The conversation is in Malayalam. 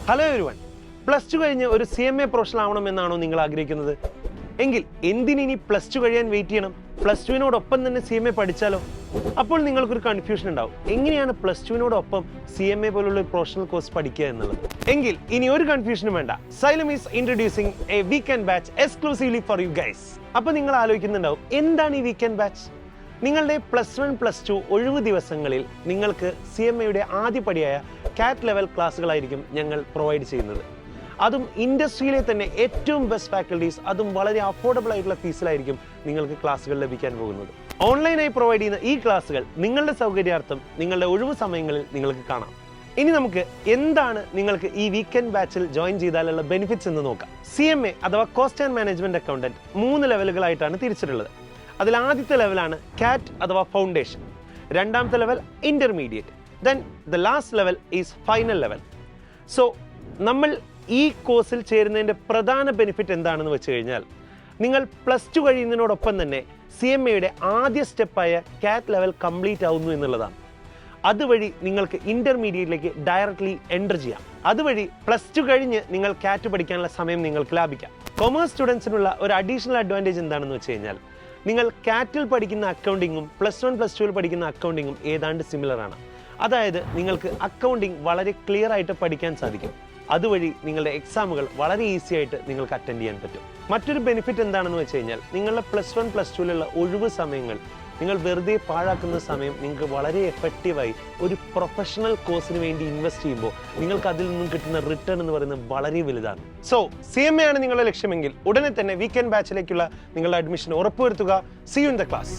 ഹലോ എവരിവൺ, പ്ലസ് ടു കഴിഞ്ഞ് ഒരു CMA പ്രൊഫഷണൽ ആവണമെന്നാണോ നിങ്ങൾ ആഗ്രഹിക്കുന്നത്? എങ്കിൽ എന്തിനി പ്ലസ് ടു കഴിയാൻ വെയിറ്റ് ചെയ്യണം? പ്ലസ് ടുവിനോടൊപ്പം തന്നെ CMA പഠിച്ചാലോ? അപ്പോൾ നിങ്ങൾക്കൊരു കൺഫ്യൂഷൻ ഉണ്ടാവും, എങ്ങനെയാണ് പ്ലസ് ടുവിനോടൊപ്പം CMA പോലുള്ള ഒരു പ്രൊഫഷണൽ കോഴ്സ് പഠിക്കുക എന്നുള്ളത്. എങ്കിൽ ഇനി ഒരു കൺഫ്യൂഷനും വേണ്ട. Xylem is introducing a weekend batch exclusively for you guys. അപ്പോൾ നിങ്ങൾ ആലോചിക്കുന്നുണ്ടാവും, എന്താണ് ഈ വീക്കെൻഡ് ബാച്ച്? നിങ്ങളുടെ +1 +2 ഒഴിവ് ദിവസങ്ങളിൽ നിങ്ങൾക്ക് CMAയുടെ ആദ്യപടിയായ കാറ്റ് ലെവൽ ക്ലാസ്സുകളായിരിക്കും ഞങ്ങൾ പ്രൊവൈഡ് ചെയ്യുന്നത്. അതും ഇൻഡസ്ട്രിയിലെ തന്നെ ഏറ്റവും ബെസ്റ്റ് ഫാക്കൽറ്റീസ്, അതും വളരെ അഫോർഡബിൾ ആയിട്ടുള്ള ഫീസിലായിരിക്കും നിങ്ങൾക്ക് ക്ലാസ്സുകൾ ലഭിക്കാൻ പോകുന്നത്. ഓൺലൈനായി പ്രൊവൈഡ് ചെയ്യുന്ന ഈ ക്ലാസ്സുകൾ നിങ്ങളുടെ സൗകര്യാർത്ഥം നിങ്ങളുടെ ഒഴിവ് സമയങ്ങളിൽ നിങ്ങൾക്ക് കാണാം. ഇനി നമുക്ക് എന്താണ് നിങ്ങൾക്ക് ഈ വീക്കെൻഡ് ബാച്ചിൽ ജോയിൻ ചെയ്താലുള്ള ബെനിഫിറ്റ്സ് എന്ന് നോക്കാം. CMA അഥവാ കോസ്റ്റ് ആൻഡ് മാനേജ്മെന്റ് അക്കൗണ്ടന്റ് 3 ലെവലുകളായിട്ടാണ് തിരിച്ചിട്ടുള്ളത്. അതിൽ ആദ്യത്തെ ലെവലാണ് കാറ്റ് അഥവാ ഫൗണ്ടേഷൻ, രണ്ടാമത്തെ level intermediate, then the last level is final level. So നമ്മൾ ഈ കോഴ്സിൽ ചേരുന്നതിൻ്റെ പ്രധാന ബെനിഫിറ്റ് എന്താണെന്ന് വെച്ച് കഴിഞ്ഞാൽ, നിങ്ങൾ പ്ലസ് ടു കഴിയുന്നതിനോടൊപ്പം തന്നെ CMAയുടെ ആദ്യ സ്റ്റെപ്പായ കാറ്റ് ലെവൽ കംപ്ലീറ്റ് ആവുന്നു എന്നുള്ളതാണ്. അതുവഴി നിങ്ങൾക്ക് ഇന്റർമീഡിയറ്റിലേക്ക് ഡയറക്റ്റ്ലി എൻ്റർ ചെയ്യാം. അതുവഴി പ്ലസ് ടു കഴിഞ്ഞ് നിങ്ങൾ കാറ്റ് പഠിക്കാനുള്ള സമയം നിങ്ങൾക്ക് ലാഭിക്കാം. കൊമേഴ്സ് സ്റ്റുഡൻസിനുള്ള ഒരു അഡീഷണൽ അഡ്വാൻറ്റേജ് എന്താണെന്ന് വെച്ച് കഴിഞ്ഞാൽ, നിങ്ങൾ കാറ്റിൽ പഠിക്കുന്ന അക്കൗണ്ടിങ്ങും +1 +2 പഠിക്കുന്ന അക്കൗണ്ടിങ്ങും ഏതാണ്ട് സിമിലർ ആണ്. അതായത് നിങ്ങൾക്ക് അക്കൗണ്ടിങ് വളരെ ക്ലിയർ ആയിട്ട് പഠിക്കാൻ സാധിക്കും. അതുവഴി നിങ്ങളുടെ എക്സാമുകൾ വളരെ ഈസി ആയിട്ട് നിങ്ങൾക്ക് അറ്റൻഡ് ചെയ്യാൻ പറ്റും. മറ്റൊരു ബെനിഫിറ്റ് എന്താണെന്ന് വെച്ച് കഴിഞ്ഞാൽ, നിങ്ങളുടെ +1 +2 ഒഴിവ് സമയങ്ങൾ നിങ്ങൾ വെറുതെ പാഴാക്കുന്ന സമയം നിങ്ങൾക്ക് വളരെ എഫക്റ്റീവായി ഒരു പ്രൊഫഷണൽ കോഴ്സിന് വേണ്ടി ഇൻവെസ്റ്റ് ചെയ്യുമ്പോൾ നിങ്ങൾക്ക് അതിൽ നിന്നും കിട്ടുന്ന റിട്ടേൺ എന്ന് പറയുന്നത് വളരെ വലുതാണ്. സോ CMA ആണ് നിങ്ങളുടെ ലക്ഷ്യമെങ്കിൽ ഉടനെ തന്നെ വീക്കെൻഡ് ബാച്ചിലേക്കുള്ള നിങ്ങളുടെ അഡ്മിഷൻ ഉറപ്പുവരുത്തുക. See you in the class.